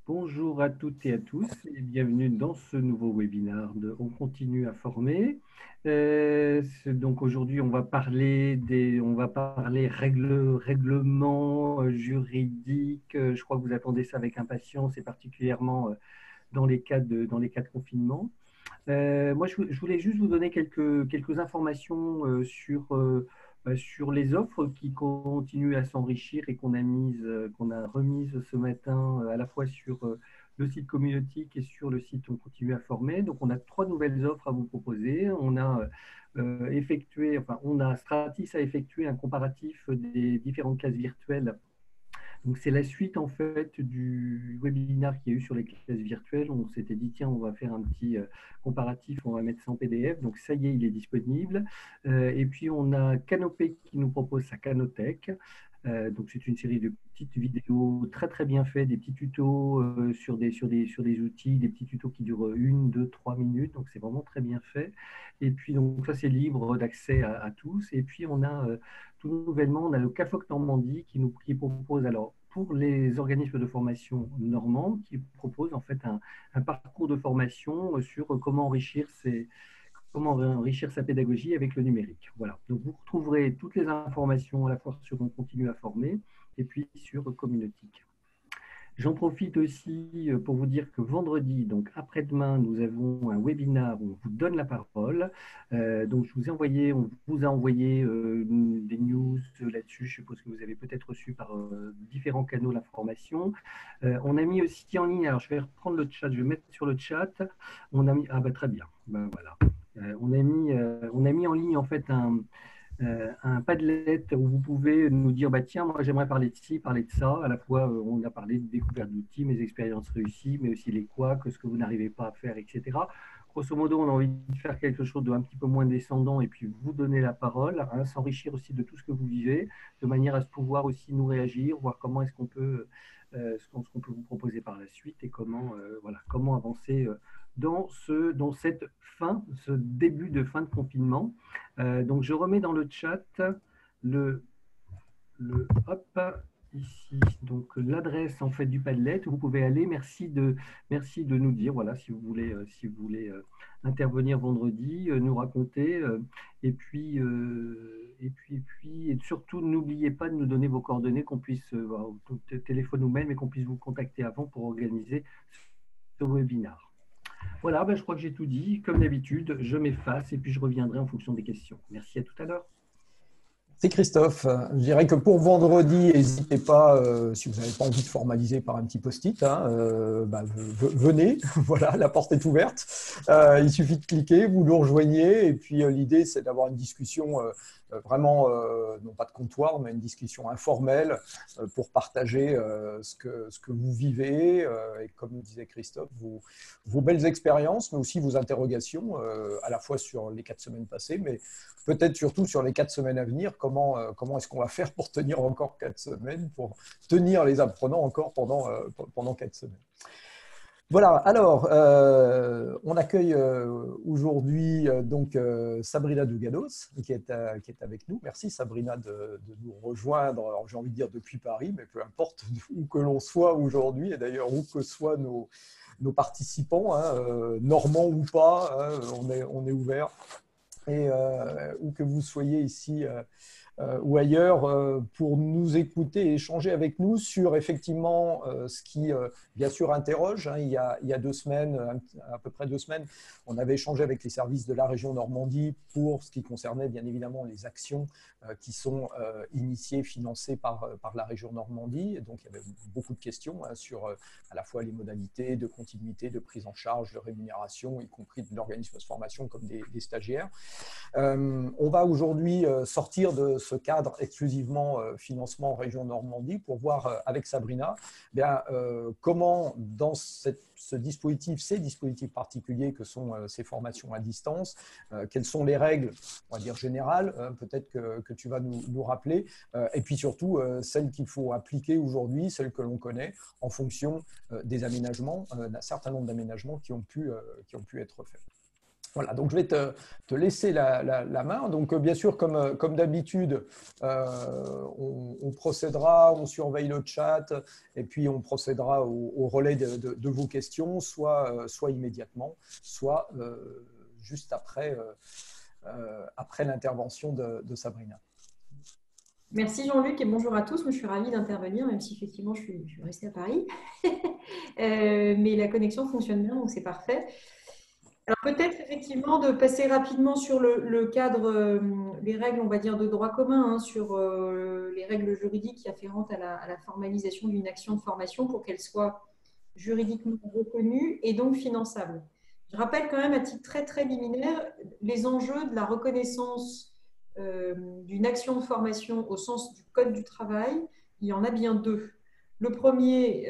Bonjour à toutes et à tous et bienvenue dans ce nouveau webinaire de On continue à former. Donc aujourd'hui, on va parler règlements juridiques. Je crois que vous attendez ça avec impatience et particulièrement dans les cas de confinement. Moi, je voulais juste vous donner quelques informations sur les offres qui continuent à s'enrichir et qu'on a remises ce matin à la fois sur le site Communautique et sur le site On continue à former. Donc, on a trois nouvelles offres à vous proposer. Stratis a effectué un comparatif des différentes classes virtuelles. Donc, c'est la suite en fait du webinaire qu'il y a eu sur les classes virtuelles. On s'était dit, tiens, on va faire un petit comparatif, on va mettre ça en PDF. Donc, ça y est, il est disponible. Et puis, on a Canopé qui nous propose sa Canothèque. Donc, c'est une série de petites vidéos très, très bien faites, des petits tutos sur des outils, des petits tutos qui durent 1, 2, 3 minutes. Donc, c'est vraiment très bien fait. Et puis, donc, ça, c'est libre d'accès à tous. Et puis, tout nouvellement, on a le CAFOC Normandie qui propose, alors, pour les organismes de formation normands, qui propose en fait un parcours de formation sur comment enrichir sa pédagogie avec le numérique. Voilà. Donc, vous retrouverez toutes les informations à la fois sur On continue à former et puis sur Communautique. J'en profite aussi pour vous dire que vendredi, donc après-demain, nous avons un webinaire où on vous donne la parole. Donc, on vous a envoyé des news là-dessus. Je suppose que vous avez peut-être reçu par différents canaux l'information. On a mis aussi en ligne, alors je vais reprendre le chat, je vais mettre sur le chat. On a mis, ah bah très bien, ben, voilà. On a mis en ligne en fait un Padlet où vous pouvez nous dire bah, tiens, moi j'aimerais parler de ci, parler de ça. À la fois, on a parlé de découverte d'outils, mes expériences réussies, mais aussi les couacs, ce que vous n'arrivez pas à faire, etc. Grosso modo, on a envie de faire quelque chose de un petit peu moins descendant et puis vous donner la parole, hein, s'enrichir aussi de tout ce que vous vivez, de manière à se pouvoir aussi nous réagir, voir comment est-ce qu'on peut vous proposer par la suite et comment avancer dans cette ce début de fin de confinement. Donc, je remets dans le chat le, hop, ici, donc l'adresse en fait du Padlet où vous pouvez aller. Merci de nous dire, voilà, si vous voulez intervenir vendredi, nous raconter, et surtout n'oubliez pas de nous donner vos coordonnées, qu'on puisse, téléphone ou mail, mais qu'on puisse vous contacter avant pour organiser ce webinaire. Voilà, ben, je crois que j'ai tout dit. Comme d'habitude, je m'efface et puis je reviendrai en fonction des questions. Merci, à tout à l'heure. C'est Christophe. Je dirais que pour vendredi, n'hésitez pas, si vous n'avez pas envie de formaliser par un petit post-it, venez, voilà, la porte est ouverte. Il suffit de cliquer, vous nous rejoignez, et puis l'idée, c'est d'avoir une discussion vraiment, non pas de comptoir, mais une discussion informelle pour partager ce que vous vivez, et comme disait Christophe, vos belles expériences, mais aussi vos interrogations, à la fois sur les 4 semaines passées, mais peut-être surtout sur les 4 semaines à venir, comment est-ce qu'on va faire pour tenir encore 4 semaines, pour tenir les apprenants encore pendant 4 semaines. Voilà, alors, on accueille aujourd'hui Sabrina Dougados qui est avec nous. Merci Sabrina de nous rejoindre, alors j'ai envie de dire depuis Paris, mais peu importe où que l'on soit aujourd'hui, et d'ailleurs où que soient nos participants, hein, normands ou pas, hein, on est ouvert. Et où que vous soyez ici ou ailleurs, pour nous écouter et échanger avec nous sur effectivement ce qui, bien sûr, interroge. Hein. Il y a 2 semaines, à peu près 2 semaines, on avait échangé avec les services de la région Normandie pour ce qui concernait bien évidemment les actions qui sont initiées, financées par la région Normandie. Et donc, il y avait beaucoup de questions hein, sur à la fois les modalités de continuité, de prise en charge, de rémunération, y compris de l'organisme de formation comme des stagiaires. On va aujourd'hui sortir de ce cadre exclusivement financement région Normandie pour voir avec Sabrina comment dans ces dispositifs particuliers que sont ces formations à distance, quelles sont les règles, on va dire générales, peut-être que tu vas nous rappeler, et puis surtout celles qu'il faut appliquer aujourd'hui, celles que l'on connaît en fonction des aménagements, d'un certain nombre d'aménagements qui ont pu être faits. Voilà, donc je vais te laisser la main. Donc, bien sûr, comme d'habitude, on procédera, on surveille le chat et puis on procédera au relais de vos questions, soit immédiatement, soit juste après l'intervention de Sabrina. Merci Jean-Luc et bonjour à tous. Moi, je suis ravie d'intervenir, même si effectivement je suis restée à Paris. Mais la connexion fonctionne bien, donc c'est parfait. Alors peut-être effectivement de passer rapidement sur le cadre, les règles, on va dire, de droit commun, hein, sur les règles juridiques afférentes à la formalisation d'une action de formation pour qu'elle soit juridiquement reconnue et donc finançable. Je rappelle quand même à titre très très liminaire les enjeux de la reconnaissance d'une action de formation au sens du Code du travail. Il y en a bien deux. Le premier,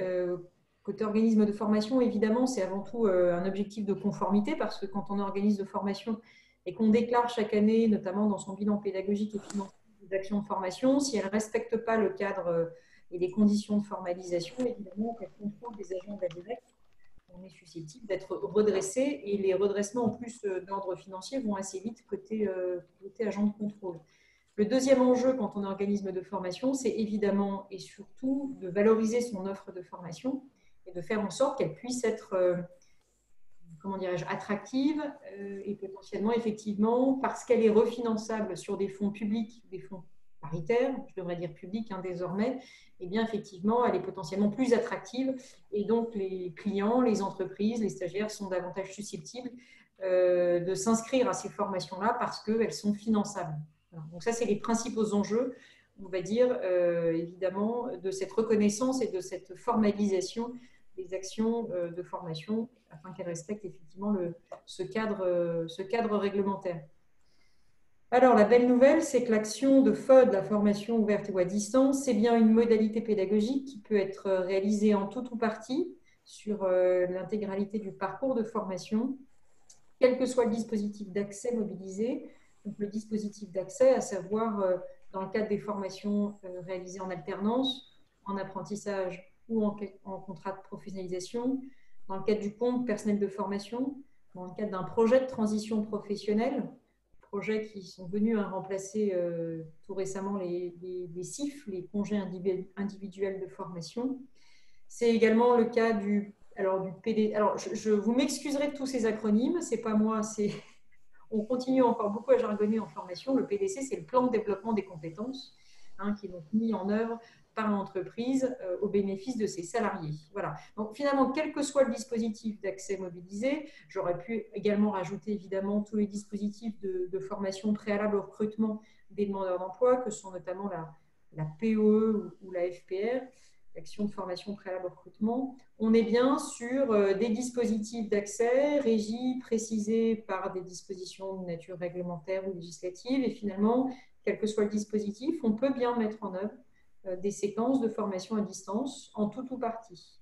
côté organisme de formation, évidemment, c'est avant tout un objectif de conformité parce que quand on organise de formation et qu'on déclare chaque année, notamment dans son bilan pédagogique et financier des actions de formation, si elle ne respecte pas le cadre et les conditions de formalisation, évidemment, qu'elle contrôle des agents de la directe, on est susceptible d'être redressé et les redressements en plus d'ordre financier vont assez vite côté agent de contrôle. Le deuxième enjeu quand on est organisme de formation, c'est évidemment et surtout de valoriser son offre de formation et de faire en sorte qu'elle puisse être, comment dirais-je, attractive et potentiellement, effectivement, parce qu'elle est refinançable sur des fonds publics, des fonds paritaires, je devrais dire publics désormais, et bien effectivement, elle est potentiellement plus attractive et donc les clients, les entreprises, les stagiaires sont davantage susceptibles de s'inscrire à ces formations-là parce qu'elles sont finançables. Alors, donc ça, c'est les principaux enjeux, on va dire, évidemment, de cette reconnaissance et de cette formalisation des actions de formation afin qu'elles respectent effectivement ce cadre réglementaire. Alors, la belle nouvelle, c'est que l'action de FOD, la formation ouverte ou à distance, c'est bien une modalité pédagogique qui peut être réalisée en tout ou partie sur l'intégralité du parcours de formation, quel que soit le dispositif d'accès mobilisé. Donc, le dispositif d'accès, à savoir dans le cadre des formations réalisées en alternance, en apprentissage ou en contrat de professionnalisation, dans le cadre du compte personnel de formation, dans le cadre d'un projet de transition professionnelle, projets qui sont venus remplacer tout récemment les CIF, les congés individuels de formation. C'est également le cas du PD. Alors, je vous m'excuserai de tous ces acronymes, c'est pas moi, on continue encore beaucoup à jargonner en formation. Le PDC, c'est le plan de développement des compétences, qui est donc mis en œuvre par l'entreprise au bénéfice de ses salariés. Voilà. Donc finalement, quel que soit le dispositif d'accès mobilisé, j'aurais pu également rajouter évidemment tous les dispositifs de formation préalable au recrutement des demandeurs d'emploi, que sont notamment la POE ou la FPR, l'action de formation préalable au recrutement. On est bien sur des dispositifs d'accès régis, précisés par des dispositions de nature réglementaire ou législative. Et finalement, quel que soit le dispositif, on peut bien mettre en œuvre des séquences de formation à distance en tout ou partie.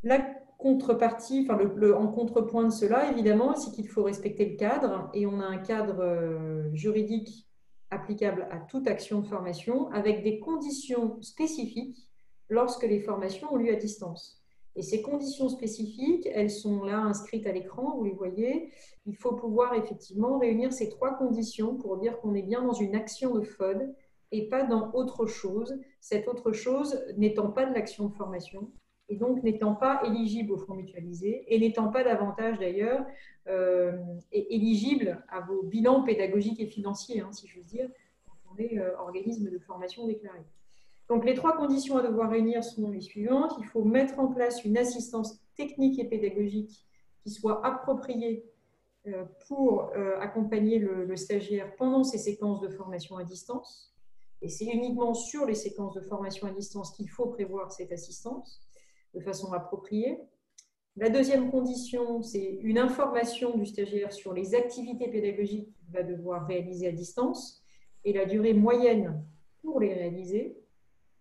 La contrepartie, en contrepoint de cela, évidemment, c'est qu'il faut respecter le cadre et on a un cadre juridique applicable à toute action de formation avec des conditions spécifiques lorsque les formations ont lieu à distance. Et ces conditions spécifiques, elles sont là inscrites à l'écran, vous les voyez. Il faut pouvoir effectivement réunir ces trois conditions pour dire qu'on est bien dans une action de FOD et pas dans autre chose, cette autre chose n'étant pas de l'action de formation et donc n'étant pas éligible aux fonds mutualisés et n'étant pas davantage d'ailleurs éligible à vos bilans pédagogiques et financiers, si j'ose dire, quand on est organisme de formation déclaré. Donc les trois conditions à devoir réunir sont les suivantes. Il faut mettre en place une assistance technique et pédagogique qui soit appropriée pour accompagner le stagiaire pendant ces séquences de formation à distance. Et c'est uniquement sur les séquences de formation à distance qu'il faut prévoir cette assistance de façon appropriée. La deuxième condition, c'est une information du stagiaire sur les activités pédagogiques qu'il va devoir réaliser à distance et la durée moyenne pour les réaliser.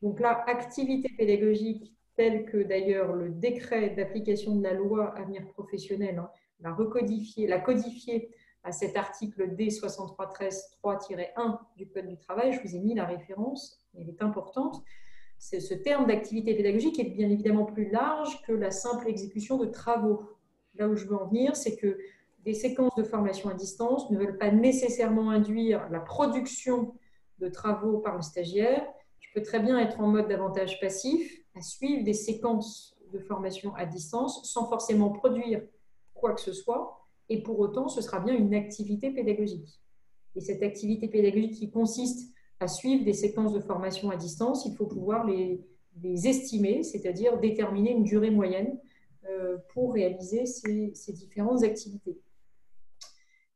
Donc là, activité pédagogique telle que d'ailleurs le décret d'application de la loi Avenir professionnel l'a codifié à cet article D6313-3-1 du Code du travail. Je vous ai mis la référence, elle est importante. Ce terme d'activité pédagogique est bien évidemment plus large que la simple exécution de travaux. Là où je veux en venir, c'est que des séquences de formation à distance ne veulent pas nécessairement induire la production de travaux par le stagiaire. Tu peux très bien être en mode davantage passif, à suivre des séquences de formation à distance sans forcément produire quoi que ce soit. Et pour autant, ce sera bien une activité pédagogique. Et cette activité pédagogique qui consiste à suivre des séquences de formation à distance, il faut pouvoir les estimer, c'est-à-dire déterminer une durée moyenne pour réaliser ces différentes activités.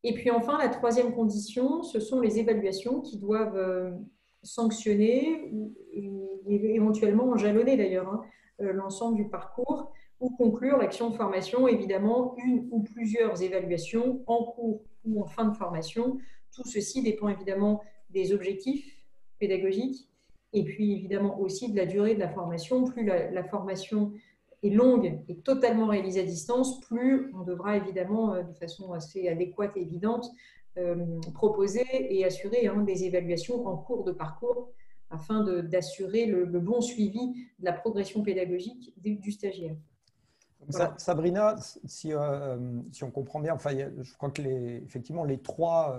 Et puis enfin, la troisième condition, ce sont les évaluations qui doivent sanctionner et éventuellement jalonner d'ailleurs l'ensemble du parcours ou conclure l'action de formation, évidemment une ou plusieurs évaluations en cours ou en fin de formation. Tout ceci dépend évidemment des objectifs pédagogiques et puis évidemment aussi de la durée de la formation. Plus la formation est longue et totalement réalisée à distance, plus on devra évidemment, de façon assez adéquate et évidente, proposer et assurer des évaluations en cours de parcours afin d'assurer le bon suivi de la progression pédagogique du stagiaire. Voilà. Sabrina, si on comprend bien, enfin, je crois que effectivement les trois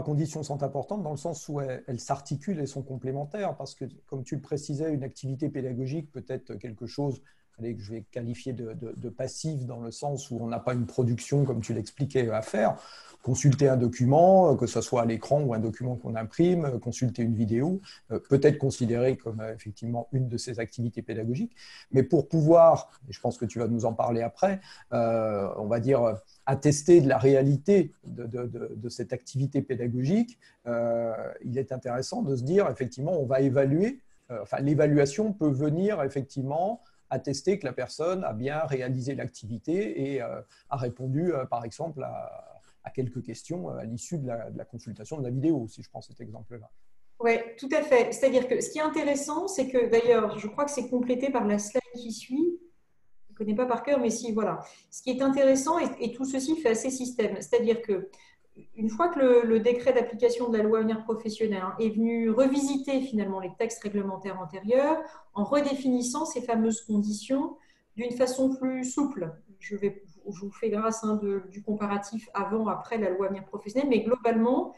conditions sont importantes dans le sens où elles s'articulent et sont complémentaires parce que, comme tu le précisais, une activité pédagogique peut être quelque chose que je vais qualifier de passif dans le sens où on n'a pas une production, comme tu l'expliquais, à faire. Consulter un document, que ce soit à l'écran ou un document qu'on imprime, consulter une vidéo, peut être considéré comme effectivement une de ces activités pédagogiques. Mais pour pouvoir, et je pense que tu vas nous en parler après, on va dire attester de la réalité de cette activité pédagogique, il est intéressant de se dire, effectivement, on va évaluer, enfin l'évaluation peut venir effectivement attester que la personne a bien réalisé l'activité et a répondu, par exemple, à quelques questions à l'issue de la consultation de la vidéo, si je prends cet exemple-là. Oui, tout à fait. C'est-à-dire que ce qui est intéressant, c'est que, d'ailleurs, je crois que c'est complété par la slide qui suit. Je ne connais pas par cœur, mais si, voilà. Ce qui est intéressant, et tout ceci fait assez système, c'est-à-dire que une fois que le décret d'application de la loi Avenir professionnel est venu revisiter finalement les textes réglementaires antérieurs en redéfinissant ces fameuses conditions d'une façon plus souple. Je vous fais grâce du comparatif avant-après la loi Avenir professionnel, mais globalement,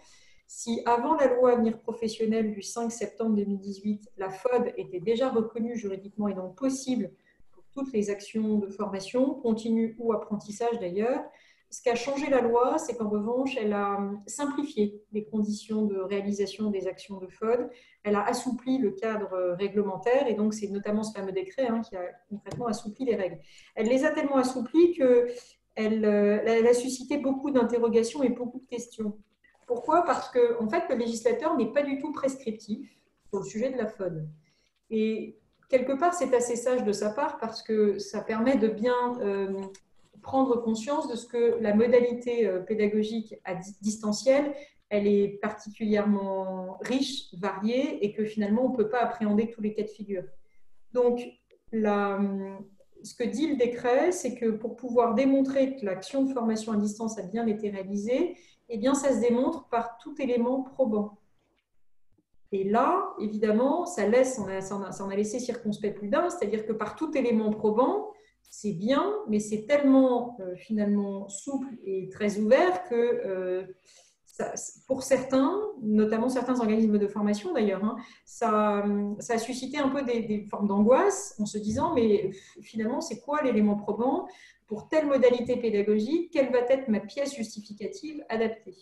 si avant la loi Avenir professionnel du 5 septembre 2018, la FOD était déjà reconnue juridiquement et donc possible pour toutes les actions de formation, continue ou apprentissage d'ailleurs, ce qu'a changé la loi, c'est qu'en revanche, elle a simplifié les conditions de réalisation des actions de FOD, elle a assoupli le cadre réglementaire, et donc c'est notamment ce fameux décret qui a concrètement assoupli les règles. Elle les a tellement assouplies qu'elle a suscité beaucoup d'interrogations et beaucoup de questions. Pourquoi ? Parce que en fait, le législateur n'est pas du tout prescriptif sur le sujet de la FOD. Et quelque part, c'est assez sage de sa part parce que ça permet de bien prendre conscience de ce que la modalité pédagogique à distancielle, elle est particulièrement riche, variée, et que finalement, on ne peut pas appréhender tous les cas de figure. Donc, ce que dit le décret, c'est que pour pouvoir démontrer que l'action de formation à distance a bien été réalisée, eh bien, ça se démontre par tout élément probant. Et là, évidemment, ça en a laissé circonspect plus d'un, c'est-à-dire que par tout élément probant, c'est bien, mais c'est tellement finalement souple et très ouvert que pour certains, notamment certains organismes de formation d'ailleurs, ça a suscité un peu des formes d'angoisse en se disant mais finalement c'est quoi l'élément probant pour telle modalité pédagogique, quelle va être ma pièce justificative adaptée?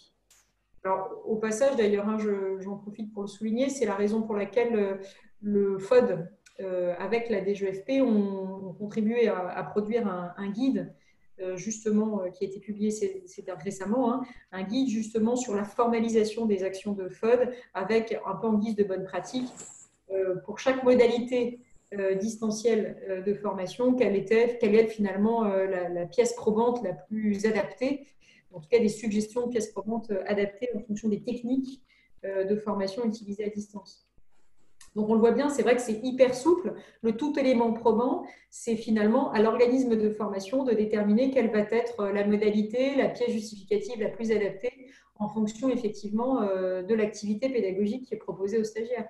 Alors au passage d'ailleurs, j'en profite pour le souligner, c'est la raison pour laquelle le FOD avec la DGEFP ont contribué à produire un guide justement qui a été publié récemment, un guide justement sur la formalisation des actions de FOD avec un peu en guise de bonne pratique pour chaque modalité distancielle de formation, quelle est finalement la pièce probante la plus adaptée, en tout cas des suggestions de pièces probantes adaptées en fonction des techniques de formation utilisées à distance. Donc, on le voit bien, c'est vrai que c'est hyper souple. Le tout élément probant, c'est finalement à l'organisme de formation de déterminer quelle va être la modalité, la pièce justificative la plus adaptée en fonction effectivement de l'activité pédagogique qui est proposée aux stagiaires.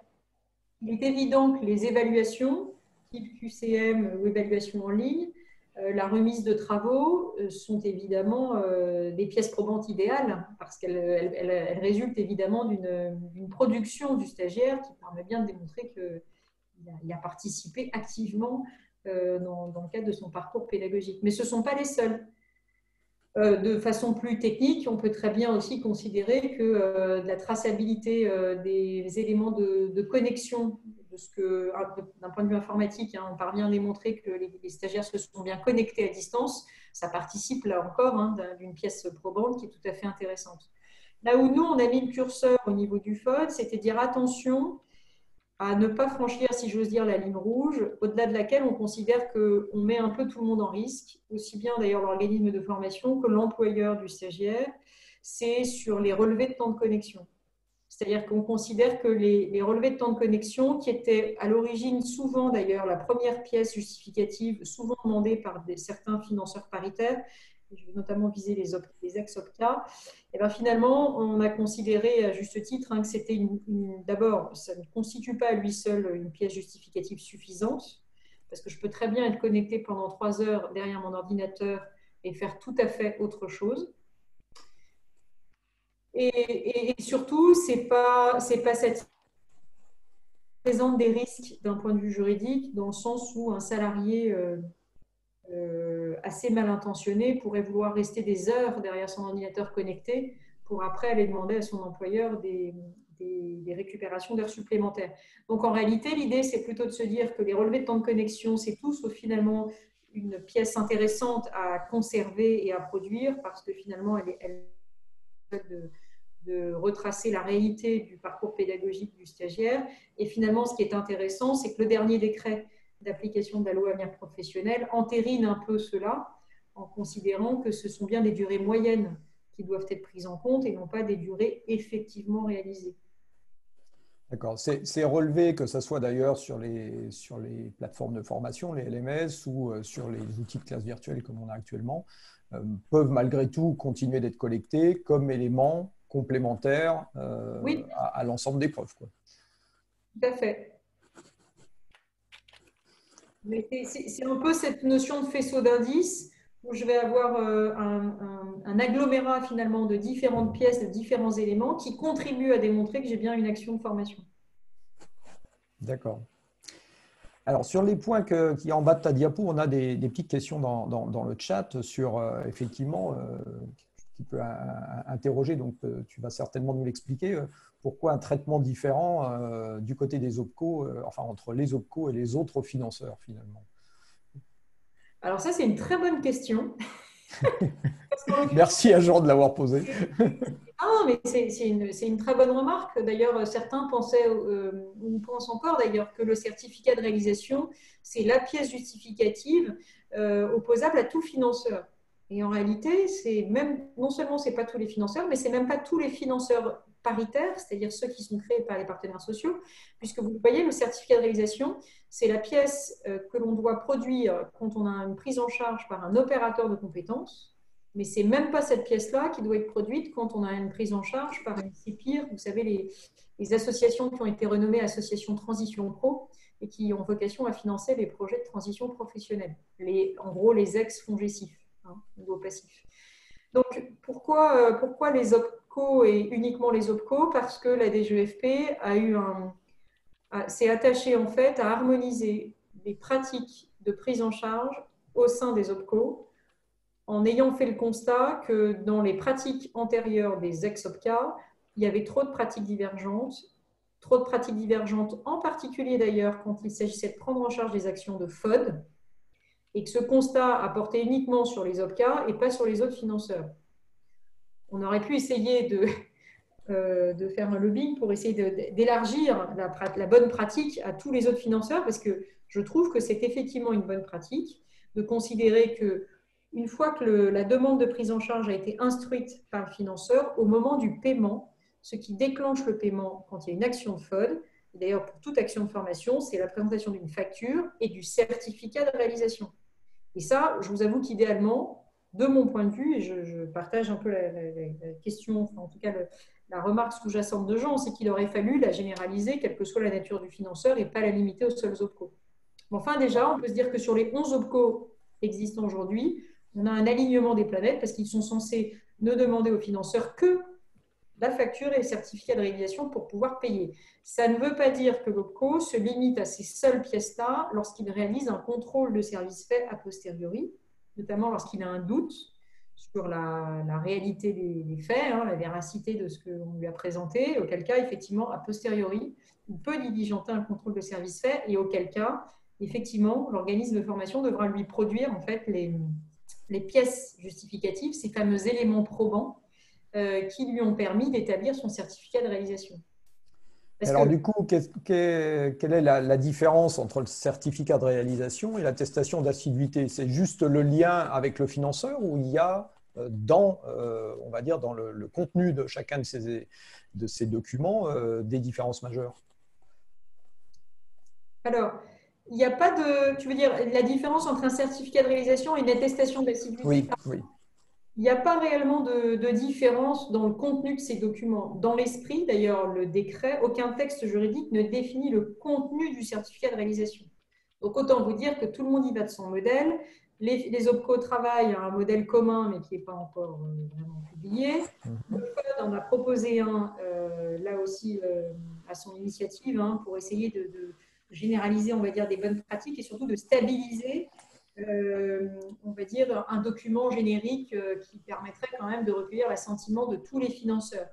Il est évident que les évaluations, type QCM ou évaluation en ligne, La remise de travaux sont évidemment des pièces probantes idéales parce qu'elles résultent évidemment d'une production du stagiaire qui permet bien de démontrer qu'il a participé activement dans le cadre de son parcours pédagogique. Mais ce ne sont pas les seuls. De façon plus technique, on peut très bien aussi considérer que la traçabilité des éléments de connexion, d'un point de vue informatique, on parvient à démontrer que les stagiaires se sont bien connectés à distance, ça participe là encore d'une pièce probante qui est tout à fait intéressante. Là où nous, on a mis le curseur au niveau du FOD, c'était dire attention à ne pas franchir, si j'ose dire, la ligne rouge, au-delà de laquelle on considère qu'on met un peu tout le monde en risque, aussi bien d'ailleurs l'organisme de formation que l'employeur du stagiaire, c'est sur les relevés de temps de connexion. C'est-à-dire qu'on considère que les relevés de temps de connexion, qui étaient à l'origine souvent d'ailleurs la première pièce justificative, souvent demandée par certains financeurs paritaires, je vais notamment viser les ex-OPCA, et bien finalement, on a considéré à juste titre que c'était d'abord, ça ne constitue pas à lui seul une pièce justificative suffisante, parce que je peux très bien être connecté pendant 3 heures derrière mon ordinateur et faire tout à fait autre chose. Et surtout, c'est pas cette présente des risques d'un point de vue juridique, dans le sens où un salarié assez mal intentionné pourrait vouloir rester des heures derrière son ordinateur connecté pour après aller demander à son employeur des récupérations d'heures supplémentaires. Donc en réalité, l'idée, c'est plutôt de se dire que les relevés de temps de connexion, c'est tout sauf finalement une pièce intéressante à conserver et à produire parce que finalement, elle de retracer la réalité du parcours pédagogique du stagiaire. Et finalement, ce qui est intéressant, c'est que le dernier décret d'application de la loi avenir professionnel entérine un peu cela en considérant que ce sont bien des durées moyennes qui doivent être prises en compte et non pas des durées effectivement réalisées. D'accord. C'est relevé, que ce soit d'ailleurs sur les plateformes de formation, les LMS, ou sur les outils de classe virtuelle comme on a actuellement, peuvent malgré tout continuer d'être collectés comme éléments complémentaires oui, à l'ensemble des preuves, quoi. Tout à fait. C'est un peu cette notion de faisceau d'indices où je vais avoir un agglomérat finalement de différentes pièces, de différents éléments qui contribuent à démontrer que j'ai bien une action de formation. D'accord. Alors, sur les points qui en bas de ta diapo, on a des petites questions dans le chat sur, effectivement, qui peut interroger, donc tu vas certainement nous l'expliquer, pourquoi un traitement différent du côté des OPCO, enfin entre les OPCO et les autres financeurs finalement. Alors ça, c'est une très bonne question. Merci à Jean de l'avoir posée. Ah, mais c'est une très bonne remarque. D'ailleurs, certains pensaient, ou pensent encore d'ailleurs, que le certificat de réalisation, c'est la pièce justificative opposable à tout financeur. Et en réalité, non seulement ce n'est pas tous les financeurs, mais ce n'est même pas tous les financeurs paritaires, c'est-à-dire ceux qui sont créés par les partenaires sociaux, puisque vous voyez, le certificat de réalisation, c'est la pièce que l'on doit produire quand on a une prise en charge par un opérateur de compétences. Mais ce n'est même pas cette pièce-là qui doit être produite quand on a une prise en charge par une CIPIR, vous savez, les associations qui ont été renommées Associations Transition Pro et qui ont vocation à financer les projets de transition professionnelle. En gros, les ex-FONGECIF, niveau passif. Donc, pourquoi les OPCO et uniquement les OPCO? Parce que la DGEFP s'est attachée en fait à harmoniser les pratiques de prise en charge au sein des OPCO, en ayant fait le constat que dans les pratiques antérieures des ex-OPCA, il y avait trop de pratiques divergentes en particulier d'ailleurs quand il s'agissait de prendre en charge des actions de FOD, et que ce constat a porté uniquement sur les OPCA et pas sur les autres financeurs. On aurait pu essayer de faire un lobbying pour essayer d'élargir la bonne pratique à tous les autres financeurs, parce que je trouve que c'est effectivement une bonne pratique de considérer que une fois que la demande de prise en charge a été instruite par le financeur, au moment du paiement, ce qui déclenche le paiement quand il y a une action de FOD, d'ailleurs pour toute action de formation, c'est la présentation d'une facture et du certificat de réalisation. Et ça, je vous avoue qu'idéalement, de mon point de vue, et je partage un peu la question, enfin, en tout cas la remarque sous-jacente de Jean, c'est qu'il aurait fallu la généraliser, quelle que soit la nature du financeur, et pas la limiter aux seuls OPCO. Enfin, déjà, on peut se dire que sur les 11 OPCO existants aujourd'hui, on a un alignement des planètes parce qu'ils sont censés ne demander aux financeurs que la facture et le certificat de réalisation pour pouvoir payer. Ça ne veut pas dire que l'OPCO se limite à ces seules pièces-là lorsqu'il réalise un contrôle de service fait a posteriori, notamment lorsqu'il a un doute sur la réalité des faits, la véracité de ce qu'on lui a présenté, auquel cas, effectivement, a posteriori, on peut diligenter un contrôle de service fait et auquel cas, effectivement, l'organisme de formation devra lui produire en fait les pièces justificatives, ces fameux éléments probants qui lui ont permis d'établir son certificat de réalisation. Alors du coup, quelle est la différence entre le certificat de réalisation et l'attestation d'assiduité? C'est juste le lien avec le financeur ou il y a on va dire, dans le contenu de chacun de ces documents des différences majeures? Alors, il n'y a pas de… Tu veux dire la différence entre un certificat de réalisation et une attestation d'assiduité? Oui, oui. Il n'y a pas réellement de différence dans le contenu de ces documents. Dans l'esprit, d'ailleurs, le décret, aucun texte juridique ne définit le contenu du certificat de réalisation. Donc, autant vous dire que tout le monde y va de son modèle. Les OPCO travaillent à un modèle commun, mais qui n'est pas encore vraiment publié. Le Code en a proposé un, là aussi, à son initiative, pour essayer de généraliser, on va dire, des bonnes pratiques et surtout de stabiliser on va dire, un document générique qui permettrait quand même de recueillir l'assentiment de tous les financeurs.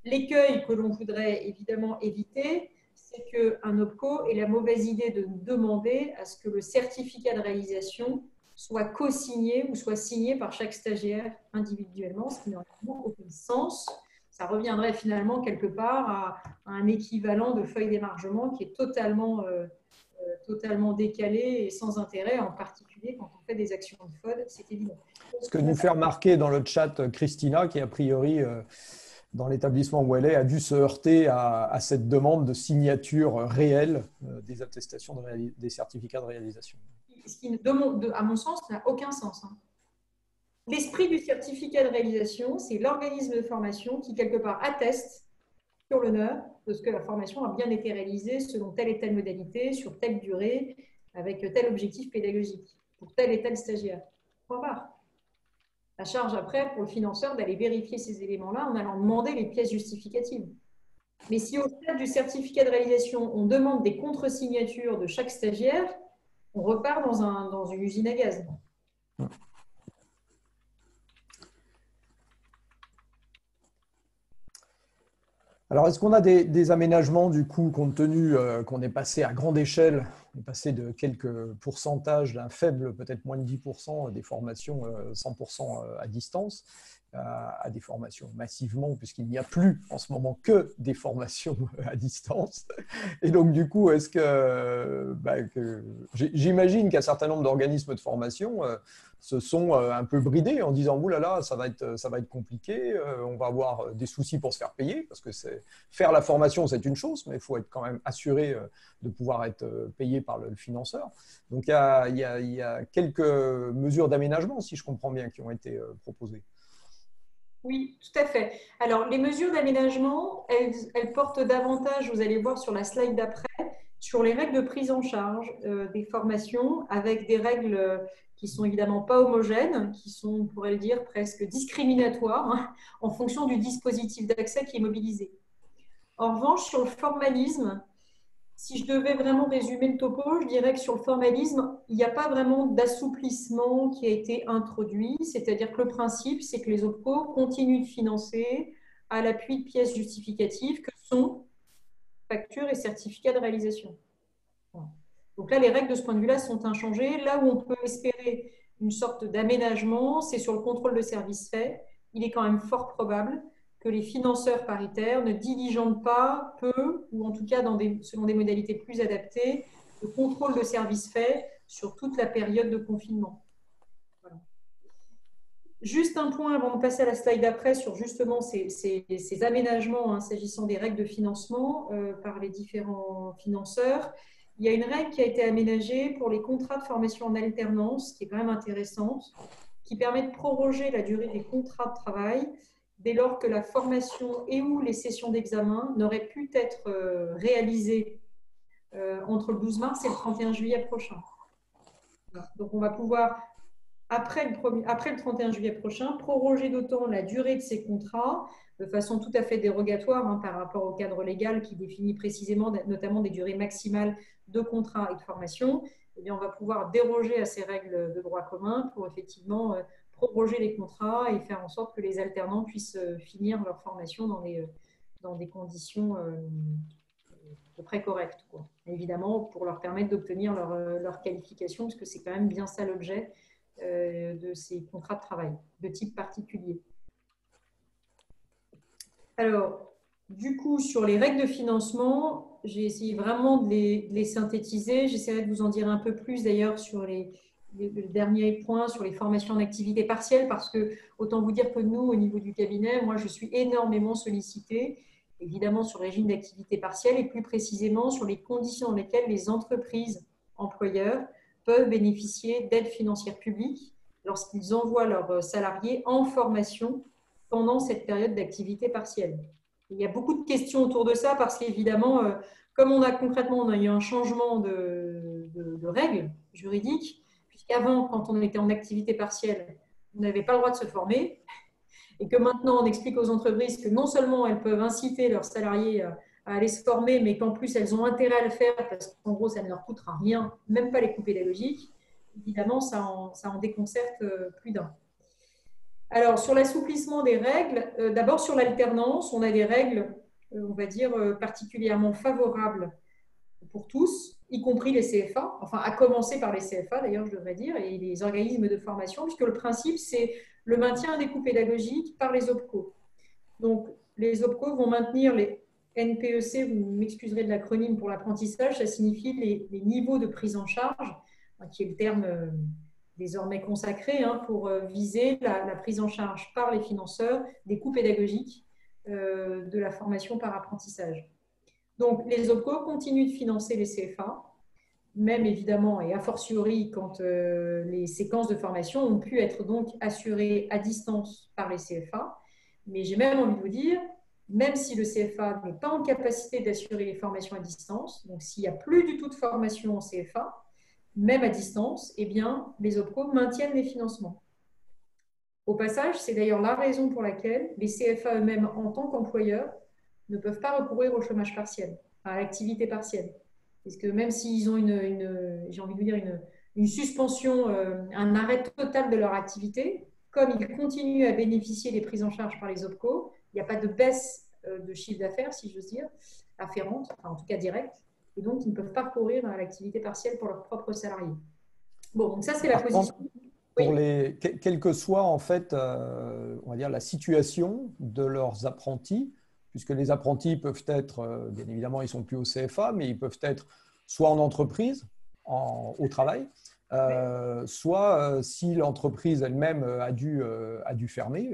L'écueil que l'on voudrait évidemment éviter, c'est qu'un OPCO ait la mauvaise idée de demander à ce que le certificat de réalisation soit co-signé ou soit signé par chaque stagiaire individuellement, ce qui n'a aucun sens. Ça reviendrait finalement quelque part à un équivalent de feuille d'émargement qui est totalement décalé et sans intérêt, en particulier quand on fait des actions de FOD, c'est évident. Ce que nous fait remarquer dans le chat Christina, qui a priori, dans l'établissement où elle est, a dû se heurter à cette demande de signature réelle des attestations, des certificats de réalisation. Ce qui, à mon sens, n'a aucun sens. L'esprit du certificat de réalisation, c'est l'organisme de formation qui, quelque part, atteste sur l'honneur de ce que la formation a bien été réalisée selon telle et telle modalité, sur telle durée, avec tel objectif pédagogique, pour tel et tel stagiaire. Point barre. La charge après pour le financeur d'aller vérifier ces éléments-là en allant demander les pièces justificatives. Mais si au stade du certificat de réalisation, on demande des contre-signatures de chaque stagiaire, on repart dans une usine à gaz. Alors, est-ce qu'on a des aménagements, du coup, compte tenu qu'on est passé à grande échelle, on est passé de quelques pourcentages, d'un faible, peut-être moins de 10% des formations 100% à distance, à des formations massivement, puisqu'il n'y a plus en ce moment que des formations à distance. Et donc, du coup, est-ce que j'imagine qu'un certain nombre d'organismes de formation se sont un peu bridés en disant « Ouh là là, ça va être compliqué, on va avoir des soucis pour se faire payer », parce que faire la formation, c'est une chose, mais il faut être quand même assuré de pouvoir être payé par le financeur. Donc, il y a quelques mesures d'aménagement, si je comprends bien, qui ont été proposées. Oui, tout à fait. Alors, les mesures d'aménagement, elles portent davantage, vous allez voir sur la slide d'après, sur les règles de prise en charge des formations, avec des règles qui sont évidemment pas homogènes, qui sont, on pourrait le dire, presque discriminatoires, en fonction du dispositif d'accès qui est mobilisé. En revanche, sur le formalisme, si je devais vraiment résumer le topo, je dirais que sur le formalisme, il n'y a pas vraiment d'assouplissement qui a été introduit. C'est-à-dire que le principe, c'est que les OPCO continuent de financer à l'appui de pièces justificatives que sont factures et certificats de réalisation. Donc là, les règles de ce point de vue-là sont inchangées. Là où on peut espérer une sorte d'aménagement, c'est sur le contrôle de service fait. Il est quand même fort probable que les financeurs paritaires ne diligentent pas peu, ou en tout cas selon des modalités plus adaptées, le contrôle de service fait sur toute la période de confinement. Voilà. Juste un point avant de passer à la slide d'après sur justement ces aménagements s'agissant des règles de financement par les différents financeurs. Il y a une règle qui a été aménagée pour les contrats de formation en alternance, qui est quand même intéressante, qui permet de proroger la durée des contrats de travail dès lors que la formation et ou les sessions d'examen n'auraient pu être réalisées entre le 12 mars et le 31 juillet prochain. Donc, on va pouvoir après le 31 juillet prochain, proroger d'autant la durée de ces contrats de façon tout à fait dérogatoire par rapport au cadre légal qui définit précisément notamment des durées maximales de contrats et de formation. Eh bien, on va pouvoir déroger à ces règles de droit commun pour effectivement proroger les contrats et faire en sorte que les alternants puissent finir leur formation dans des conditions à peu près correctes, quoi. Évidemment, pour leur permettre d'obtenir leur qualification, parce que c'est quand même bien ça l'objet de ces contrats de travail de type particulier. Alors, du coup, sur les règles de financement, j'ai essayé vraiment de les synthétiser. J'essaierai de vous en dire un peu plus d'ailleurs sur le dernier point, sur les formations d'activité partielle, parce que autant vous dire que nous, au niveau du cabinet, moi, je suis énormément sollicitée, évidemment sur le régime d'activité partielle et plus précisément sur les conditions dans lesquelles les entreprises employeurs peuvent bénéficier d'aides financières publiques lorsqu'ils envoient leurs salariés en formation pendant cette période d'activité partielle. Il y a beaucoup de questions autour de ça parce qu'évidemment, comme on a eu un changement de règles juridiques, puisqu'avant, quand on était en activité partielle, on n'avait pas le droit de se former, et que maintenant, on explique aux entreprises que non seulement elles peuvent inciter leurs salariés à aller se former, mais qu'en plus, elles ont intérêt à le faire parce qu'en gros, ça ne leur coûtera rien, même pas les coûts pédagogiques. Évidemment, ça en déconcerte plus d'un. Alors, sur l'assouplissement des règles, d'abord sur l'alternance, on a des règles, on va dire, particulièrement favorables pour tous, y compris les CFA, enfin à commencer par les CFA d'ailleurs, je devrais dire, et les organismes de formation, puisque le principe, c'est le maintien des coûts pédagogiques par les OPCO. Donc, les OPCO vont maintenir les NPEC, vous m'excuserez de l'acronyme pour l'apprentissage, ça signifie les niveaux de prise en charge, qui est le terme désormais consacré pour viser la prise en charge par les financeurs des coûts pédagogiques de la formation par apprentissage. Donc, les OPCO continuent de financer les CFA, même évidemment et a fortiori quand les séquences de formation ont pu être donc assurées à distance par les CFA. Mais j'ai même envie de vous dire, même si le CFA n'est pas en capacité d'assurer les formations à distance, donc s'il n'y a plus du tout de formation en CFA, même à distance, eh bien, les OPCO maintiennent les financements. Au passage, c'est d'ailleurs la raison pour laquelle les CFA eux-mêmes, en tant qu'employeurs, ne peuvent pas recourir au chômage partiel, à l'activité partielle. Parce que même s'ils ont j'ai envie de vous dire, une suspension, un arrêt total de leur activité, comme ils continuent à bénéficier des prises en charge par les OPCO, il n'y a pas de baisse de chiffre d'affaires, si j'ose dire, afférente, enfin, en tout cas directe, et donc ils ne peuvent pas recourir à l'activité partielle pour leurs propres salariés. Bon, donc ça c'est la position. Pour quelle que soit en fait, on va dire la situation de leurs apprentis, puisque les apprentis peuvent être, bien évidemment, ils ne sont plus au CFA, mais ils peuvent être soit en entreprise, au travail, soit si l'entreprise elle-même a dû fermer,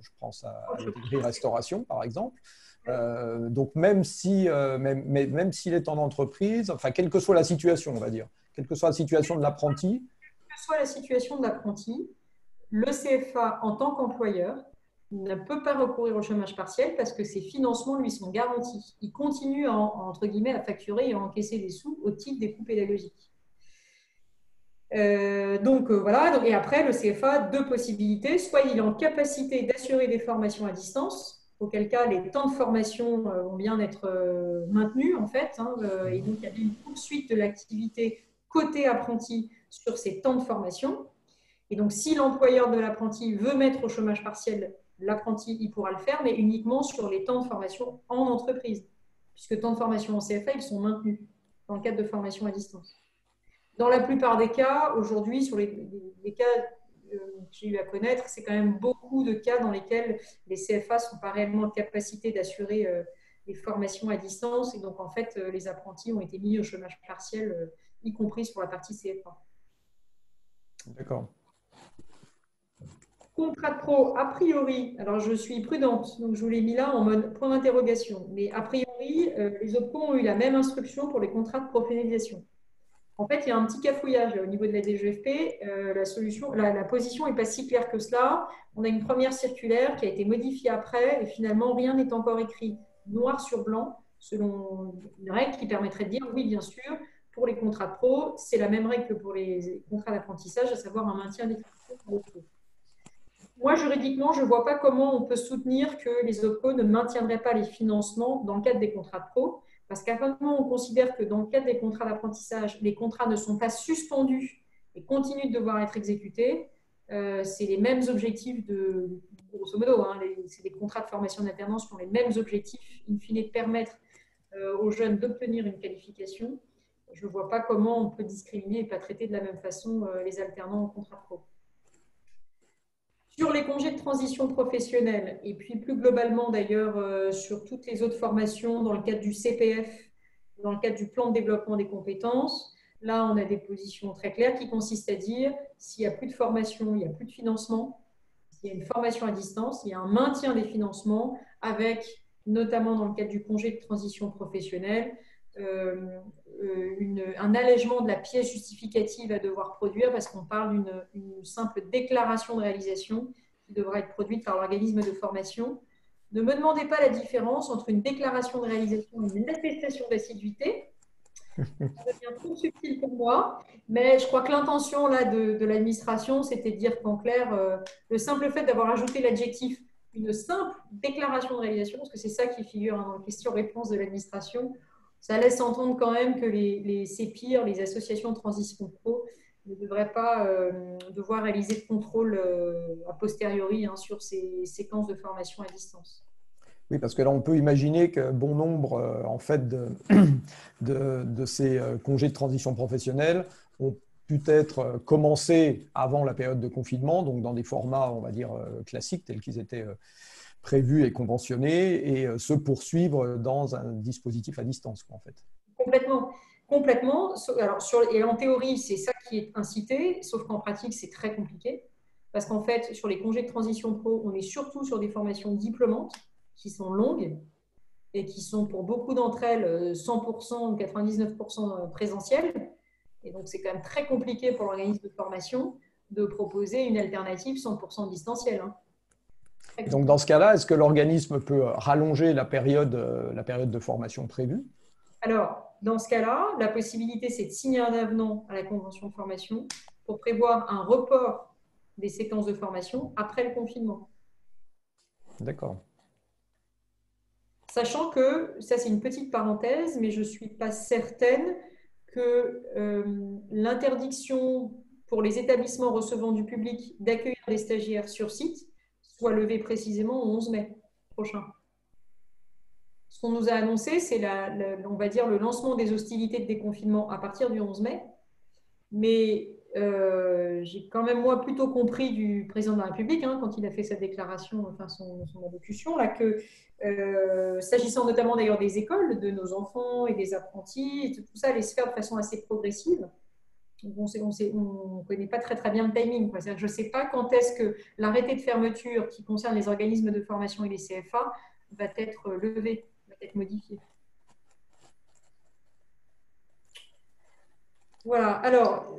je pense à l'hôtellerie-restauration par exemple. Donc même s'il est en entreprise, enfin quelle que soit la situation, on va dire, quelle que soit la situation de l'apprenti, quelle que soit la situation de l'apprenti, le CFA en tant qu'employeur ne peut pas recourir au chômage partiel parce que ses financements lui sont garantis. Il continue entre guillemets à facturer et à encaisser des sous au titre des coûts pédagogiques. Voilà, et après le CFA, deux possibilités, soit il est en capacité d'assurer des formations à distance, auquel cas les temps de formation vont bien être maintenus en fait, et donc il y a une poursuite de l'activité côté apprenti sur ces temps de formation. Et donc si l'employeur de l'apprenti veut mettre au chômage partiel l'apprenti, il pourra le faire, mais uniquement sur les temps de formation en entreprise, puisque temps de formation en CFA, ils sont maintenus dans le cadre de formation à distance. Dans la plupart des cas, aujourd'hui, sur les cas que j'ai eu à connaître, c'est quand même beaucoup de cas dans lesquels les CFA ne sont pas réellement en capacité d'assurer les formations à distance. Et donc, en fait, les apprentis ont été mis au chômage partiel, y compris sur la partie CFA. D'accord. Contrat de pro, a priori, alors je suis prudente, donc je vous l'ai mis là en mode point d'interrogation, mais a priori, les OPCO ont eu la même instruction pour les contrats de professionnalisation. En fait, il y a un petit cafouillage au niveau de la DGFP. La position n'est pas si claire que cela. On a une première circulaire qui a été modifiée après et finalement, rien n'est encore écrit noir sur blanc selon une règle qui permettrait de dire oui, bien sûr, pour les contrats de pro, c'est la même règle que pour les contrats d'apprentissage, à savoir un maintien des financements par l'OPCO. Moi, juridiquement, je ne vois pas comment on peut soutenir que les OPCO ne maintiendraient pas les financements dans le cadre des contrats de pro, parce qu'à un moment, on considère que dans le cadre des contrats d'apprentissage, les contrats ne sont pas suspendus et continuent de devoir être exécutés. C'est les mêmes objectifs grosso modo, hein, c'est des contrats de formation d'alternance qui ont les mêmes objectifs, in fine, de permettre aux jeunes d'obtenir une qualification. Je ne vois pas comment on peut discriminer et pas traiter de la même façon les alternants en contrat pro. Sur les congés de transition professionnelle, et puis plus globalement d'ailleurs sur toutes les autres formations dans le cadre du CPF, dans le cadre du plan de développement des compétences, là on a des positions très claires qui consistent à dire s'il n'y a plus de formation, il n'y a plus de financement, s'il y a une formation à distance, il y a un maintien des financements avec, notamment dans le cadre du congé de transition professionnelle, un allègement de la pièce justificative à devoir produire parce qu'on parle d'une simple déclaration de réalisation qui devra être produite par l'organisme de formation. Ne me demandez pas la différence entre une déclaration de réalisation et une attestation d'assiduité. Ça devient trop subtil pour moi, mais je crois que l'intention là de l'administration, c'était de dire qu'en clair, le simple fait d'avoir ajouté l'adjectif une simple déclaration de réalisation, parce que c'est ça qui figure dans la question-réponse de l'administration, ça laisse entendre quand même que les CEPIR, les associations de transition pro, ne devraient pas devoir réaliser de contrôle a posteriori sur ces séquences de formation à distance. Oui, parce que là, on peut imaginer que bon nombre en fait, de ces congés de transition professionnelle ont pu être commencés avant la période de confinement, donc dans des formats, on va dire, classiques, tels qu'ils étaient prévus et conventionnés, et se poursuivre dans un dispositif à distance, quoi, en fait. Complètement. Complètement. Alors, et en théorie, c'est ça qui est incité, sauf qu'en pratique, c'est très compliqué. Parce qu'en fait, sur les congés de transition pro, on est surtout sur des formations diplômantes qui sont longues et qui sont pour beaucoup d'entre elles 100% ou 99% présentielles. Et donc, c'est quand même très compliqué pour l'organisme de formation de proposer une alternative 100% distancielle. Donc, dans ce cas-là, est-ce que l'organisme peut rallonger la période de formation prévue? Alors, dans ce cas-là, la possibilité, c'est de signer un avenant à la convention de formation pour prévoir un report des séquences de formation après le confinement. D'accord. Sachant que, ça c'est une petite parenthèse, mais je ne suis pas certaine que l'interdiction pour les établissements recevant du public d'accueillir des stagiaires sur site soit levée précisément au 11 mai prochain. Ce qu'on nous a annoncé, c'est on va dire le lancement des hostilités de déconfinement à partir du 11 mai. Mais j'ai quand même, moi, plutôt compris du président de la République, quand il a fait sa déclaration, enfin son allocution, là, que s'agissant notamment d'ailleurs des écoles, de nos enfants et des apprentis, tout ça allait se faire de façon assez progressive. On ne connaît pas très bien le timing. Je ne sais pas quand est-ce que l'arrêté de fermeture qui concerne les organismes de formation et les CFA va être levé, va être modifié. Voilà, alors,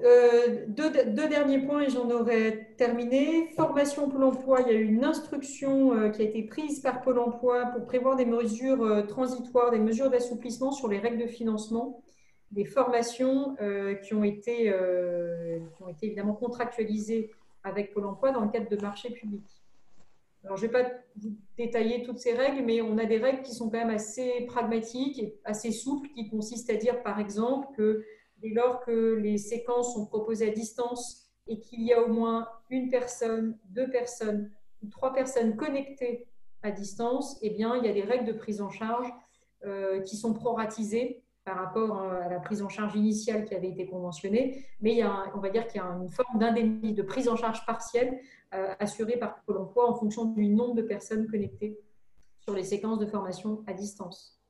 deux derniers points et j'en aurai terminé. Formation Pôle emploi, il y a eu une instruction qui a été prise par Pôle emploi pour prévoir des mesures transitoires, des mesures d'assouplissement sur les règles de financement des formations qui ont été évidemment contractualisées avec Pôle emploi dans le cadre de marchés publics. Alors, je ne vais pas vous détailler toutes ces règles, mais on a des règles qui sont quand même assez pragmatiques et assez souples, qui consistent à dire, par exemple, que dès lors que les séquences sont proposées à distance et qu'il y a au moins une personne, deux personnes ou trois personnes connectées à distance, eh bien, il y a des règles de prise en charge qui sont proratisées par rapport à la prise en charge initiale qui avait été conventionnée, mais on va dire qu'il y a une forme d'indemnité, de prise en charge partielle assurée par Pôle emploi en fonction du nombre de personnes connectées sur les séquences de formation à distance.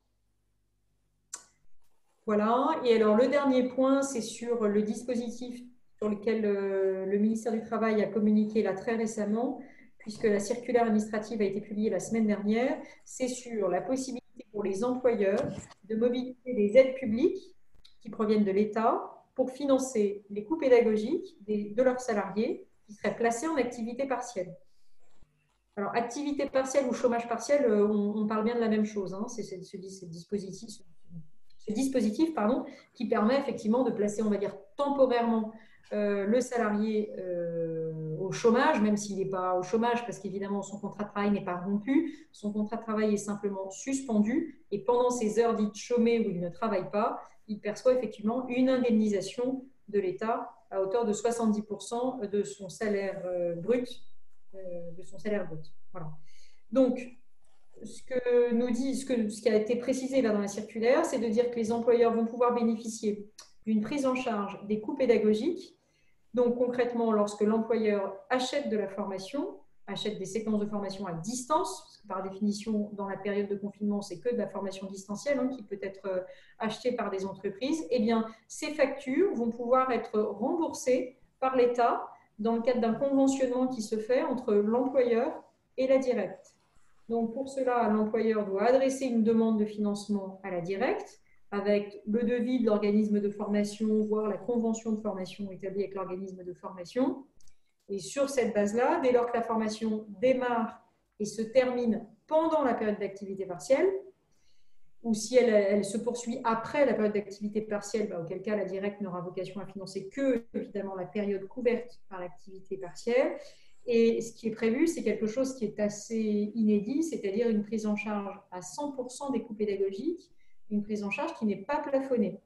Voilà, et alors le dernier point, c'est sur le dispositif sur lequel le ministère du Travail a communiqué là très récemment, puisque la circulaire administrative a été publiée la semaine dernière, c'est sur la possibilité pour les employeurs de mobiliser des aides publiques qui proviennent de l'État pour financer les coûts pédagogiques de leurs salariés qui seraient placés en activité partielle. Alors, activité partielle ou chômage partiel, on parle bien de la même chose, c'est ce dispositif. dispositif qui permet effectivement de placer, on va dire, temporairement le salarié au chômage, même s'il n'est pas au chômage, parce qu'évidemment, son contrat de travail n'est pas rompu, son contrat de travail est simplement suspendu, et pendant ces heures dites chômées où il ne travaille pas, il perçoit effectivement une indemnisation de l'État à hauteur de 70% de son salaire brut. Voilà. Donc, ce qui a été précisé là dans la circulaire, c'est de dire que les employeurs vont pouvoir bénéficier d'une prise en charge des coûts pédagogiques. Donc, concrètement, lorsque l'employeur achète de la formation, achète des séquences de formation à distance, parce que par définition, dans la période de confinement, c'est que de la formation distancielle qui peut être achetée par des entreprises, eh bien, ces factures vont pouvoir être remboursées par l'État dans le cadre d'un conventionnement qui se fait entre l'employeur et la directe. Donc, pour cela, l'employeur doit adresser une demande de financement à la directe avec le devis de l'organisme de formation, voire la convention de formation établie avec l'organisme de formation. Et sur cette base-là, dès lors que la formation démarre et se termine pendant la période d'activité partielle, ou si elle se poursuit après la période d'activité partielle, auquel cas la directe n'aura vocation à financer que, évidemment, la période couverte par l'activité partielle. Et ce qui est prévu, c'est quelque chose qui est assez inédit, c'est-à-dire une prise en charge à 100% des coûts pédagogiques, une prise en charge qui n'est pas plafonnée.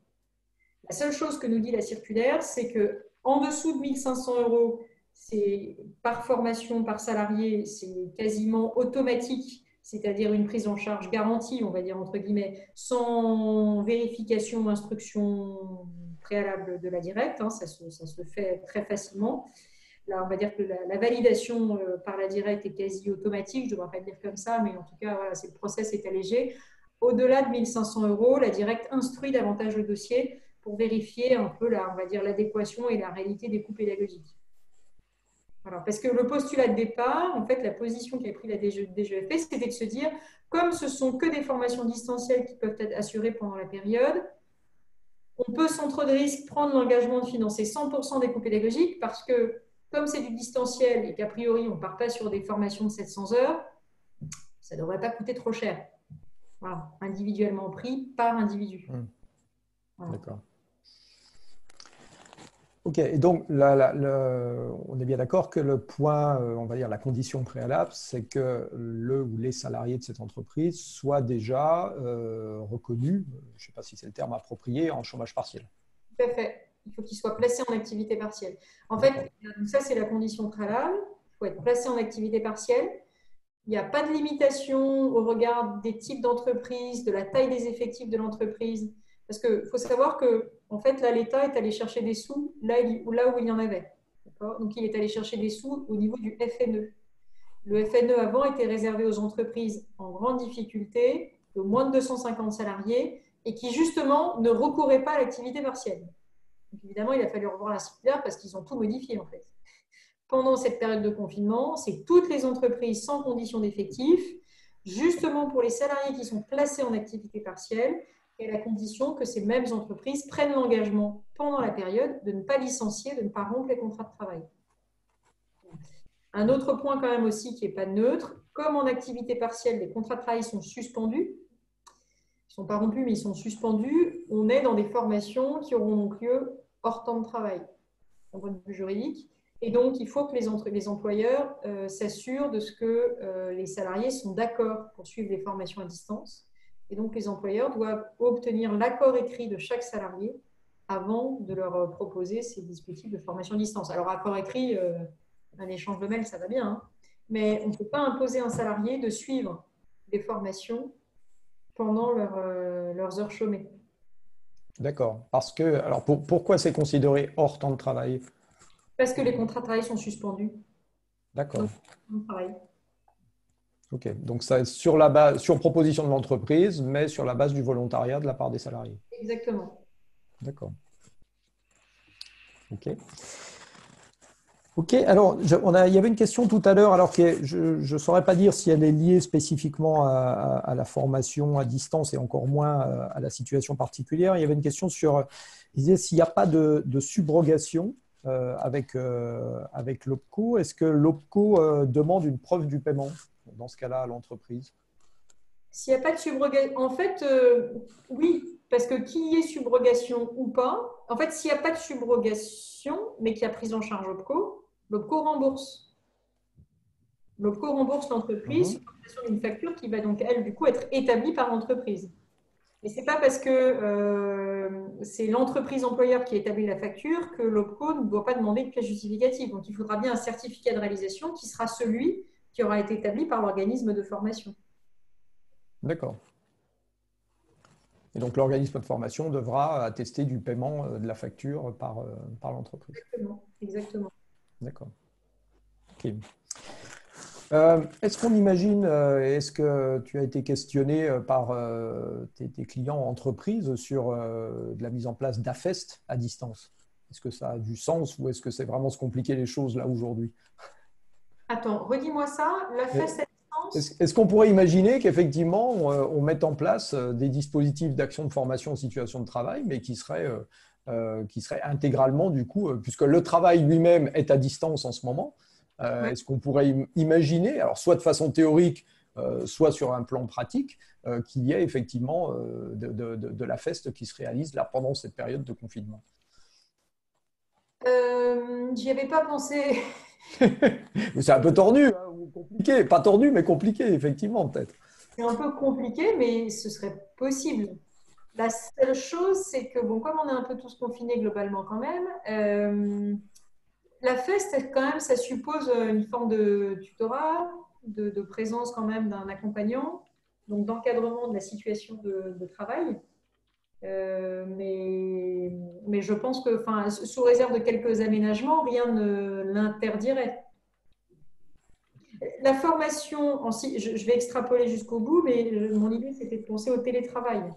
La seule chose que nous dit la circulaire, c'est qu'en dessous de 1 500 €, c'est par formation, par salarié, c'est quasiment automatique, c'est-à-dire une prise en charge garantie, on va dire entre guillemets, sans vérification ou instruction préalable de la directe, ça se fait très facilement. Là, on va dire que la validation par la directe est quasi automatique, je ne devrais pas le dire comme ça, mais en tout cas, voilà, le process est allégé. Au-delà de 1 500 €, la directe instruit davantage le dossier pour vérifier un peu l'adéquation et la réalité des coûts pédagogiques. Voilà, parce que le postulat de départ, en fait, la position qu'a pris la DGEFP, c'était de se dire, comme ce sont que des formations distancielles qui peuvent être assurées pendant la période, on peut sans trop de risque prendre l'engagement de financer 100% des coûts pédagogiques parce que comme c'est du distanciel et qu'a priori on ne part pas sur des formations de 700 heures, ça ne devrait pas coûter trop cher. Voilà, individuellement pris par individu. Voilà. D'accord. Ok, et donc on est bien d'accord que le point, on va dire la condition préalable, c'est que le ou les salariés de cette entreprise soient déjà reconnus, je ne sais pas si c'est le terme approprié, en chômage partiel. Tout à fait. Il faut qu'ils soient placés en activité partielle. En fait, ça c'est la condition préalable. Il faut être placé en activité partielle. Il n'y a pas de limitation au regard des types d'entreprises, de la taille des effectifs de l'entreprise. Parce qu'il faut savoir que, en fait, là, l'État est allé chercher des sous là où il y en avait. Donc, il est allé chercher des sous au niveau du FNE. Le FNE, avant, était réservé aux entreprises en grande difficulté, de moins de 250 salariés, et qui, justement, ne recouraient pas à l'activité partielle. Donc, évidemment, il a fallu revoir la circulaire parce qu'ils ont tout modifié, en fait. Pendant cette période de confinement, c'est toutes les entreprises sans condition d'effectif, justement pour les salariés qui sont placés en activité partielle, et à la condition que ces mêmes entreprises prennent l'engagement pendant la période de ne pas licencier, de ne pas rompre les contrats de travail. Un autre point quand même aussi qui n'est pas neutre, comme en activité partielle, les contrats de travail sont suspendus, ils ne sont pas rompus mais ils sont suspendus, on est dans des formations qui auront donc lieu hors temps de travail, d'un point de vue juridique. Et donc, il faut que les employeurs s'assurent de ce que les salariés sont d'accord pour suivre les formations à distance. Et donc, les employeurs doivent obtenir l'accord écrit de chaque salarié avant de leur proposer ces dispositifs de formation à distance. Alors, accord écrit, un échange de mails, ça va bien, mais on ne peut pas imposer à un salarié de suivre des formations pendant leurs heures chômées. D'accord. Parce que, alors pourquoi c'est considéré hors temps de travail? Parce que les contrats de travail sont suspendus. D'accord. Travail. Ok, donc ça sur proposition de l'entreprise, mais sur la base du volontariat de la part des salariés. Exactement. D'accord. Ok. Ok, alors il y avait une question tout à l'heure, alors que je ne saurais pas dire si elle est liée spécifiquement à la formation à distance et encore moins à la situation particulière. Il y avait une question sur, il disait s'il n'y a pas de subrogation avec l'OPCO, est-ce que l'OPCO demande une preuve du paiement dans ce cas-là à l'entreprise? S'il n'y a pas de subrogation, en fait, oui, parce que qu'il y ait subrogation ou pas, en fait, s'il n'y a pas de subrogation, mais qu'il y a prise en charge OPCO, l'OPCO rembourse. L'OPCO rembourse l'entreprise sur la création d'une facture qui va donc, elle, du coup, être établie par l'entreprise. Et ce n'est pas parce que c'est l'entreprise employeur qui établit la facture que l'OPCO ne doit pas demander de pièce justificative. Donc, il faudra bien un certificat de réalisation qui sera celui qui aura été établi par l'organisme de formation. D'accord. Et donc, l'organisme de formation devra attester du paiement de la facture par l'entreprise. Exactement, exactement. D'accord. Ok. Est-ce qu'on imagine, est-ce que tu as été questionné par tes clients entreprises sur de la mise en place d'AFEST à distance? Est-ce que ça a du sens ou est-ce que c'est vraiment se compliquer les choses là aujourd'hui? Attends, redis-moi ça. L'AFEST à distance? Est-ce qu'on pourrait imaginer qu'effectivement, on mette en place des dispositifs d'action de formation en situation de travail, mais qui seraient intégralement, du coup, puisque le travail lui-même est à distance en ce moment, Ouais. est-ce qu'on pourrait imaginer, alors soit de façon théorique, soit sur un plan pratique, qu'il y ait effectivement de la FEST qui se réalise là pendant cette période de confinement? J'y avais pas pensé. C'est un peu tordu, hein, ou compliqué. Pas tordu, mais compliqué, effectivement, peut-être. C'est un peu compliqué, mais ce serait possible. La seule chose, c'est que, bon, comme on est un peu tous confinés globalement quand même, la FEST, quand même, ça suppose une forme de tutorat, de présence quand même d'un accompagnant, donc d'encadrement de la situation de travail. Mais je pense que, enfin, sous réserve de quelques aménagements, rien ne l'interdirait. La formation, je vais extrapoler jusqu'au bout, mais mon idée, c'était de penser au télétravail.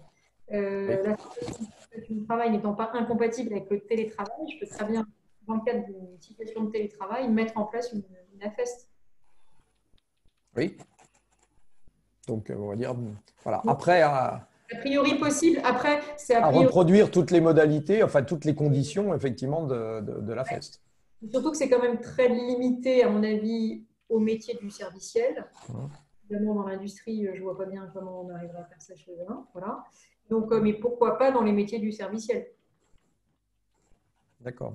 Oui. La formation du travail n'étant pas incompatible avec le télétravail, je peux très bien, dans le cadre d'une situation de télétravail, mettre en place une AFEST. Oui. Donc, on va dire, voilà. Donc, Après, a priori possible. Après, c'est a à priori. reproduire toutes les modalités, enfin toutes les conditions, effectivement, de la FEST. Surtout que c'est quand même très limité, à mon avis, au métier du serviciel. Évidemment, dans l'industrie, je ne vois pas bien comment on arriverait à faire ça chez eux. Voilà. Donc, mais pourquoi pas dans les métiers du serviciel? D'accord.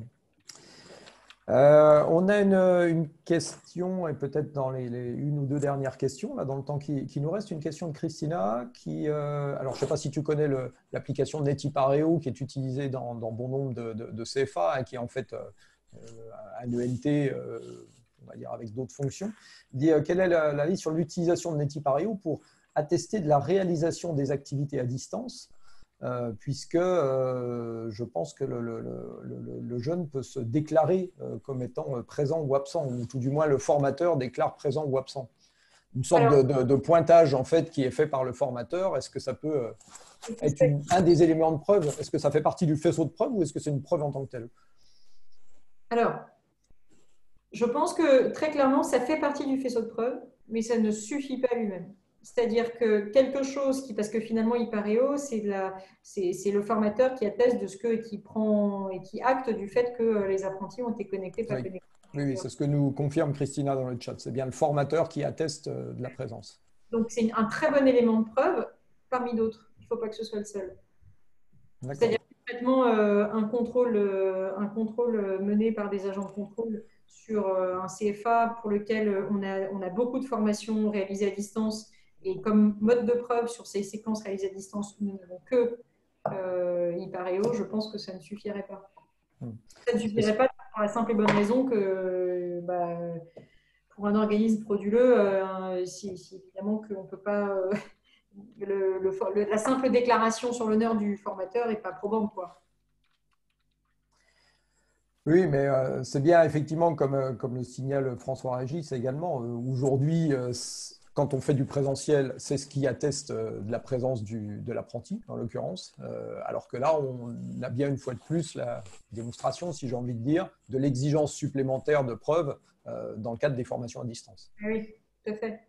On a une question, et peut-être dans les une ou deux dernières questions, là, dans le temps qui nous reste, une question de Christina, alors je ne sais pas si tu connais l'application Netipareo, qui est utilisée dans bon nombre de CFA, hein, qui est en fait un ENT, on va dire, avec d'autres fonctions. Dit, quel est l'avis sur l'utilisation de Netipareo pour attester de la réalisation des activités à distance, puisque je pense que le jeune peut se déclarer comme étant présent ou absent, ou tout du moins le formateur déclare présent ou absent. Une sorte de pointage en fait qui est fait par le formateur. Est-ce que ça peut être un des éléments de preuve? Est-ce que ça fait partie du faisceau de preuve ou est-ce que c'est une preuve en tant que telle? Alors, je pense que très clairement, ça fait partie du faisceau de preuve, mais ça ne suffit pas lui-même. C'est-à-dire que quelque chose qui, parce que finalement, Ipareo, c'est le formateur qui atteste de ce que, qui prend et qui acte du fait que les apprentis ont été connectés, pas connectés. Oui, c'est ce que nous confirme Christina dans le chat. C'est bien le formateur qui atteste de la présence. Donc, c'est un très bon élément de preuve parmi d'autres. Il ne faut pas que ce soit le seul. C'est-à-dire concrètement un contrôle mené par des agents de contrôle sur un CFA pour lequel on a beaucoup de formations réalisées à distance. Et comme mode de preuve sur ces séquences réalisées à distance, nous n'avons que Ipareo, je pense que ça ne suffirait pas. Ça ne suffirait pas pour la simple et bonne raison que pour un organisme frauduleux, si évidemment qu'on ne peut pas… la simple déclaration sur l'honneur du formateur n'est pas probante, quoi. Oui, mais c'est bien effectivement comme le signale François Régis également. Aujourd'hui, quand on fait du présentiel, c'est ce qui atteste de la présence de l'apprenti, en l'occurrence. Alors que là, on a bien une fois de plus la démonstration, si j'ai envie de dire, de l'exigence supplémentaire de preuve dans le cadre des formations à distance. Oui, tout à fait.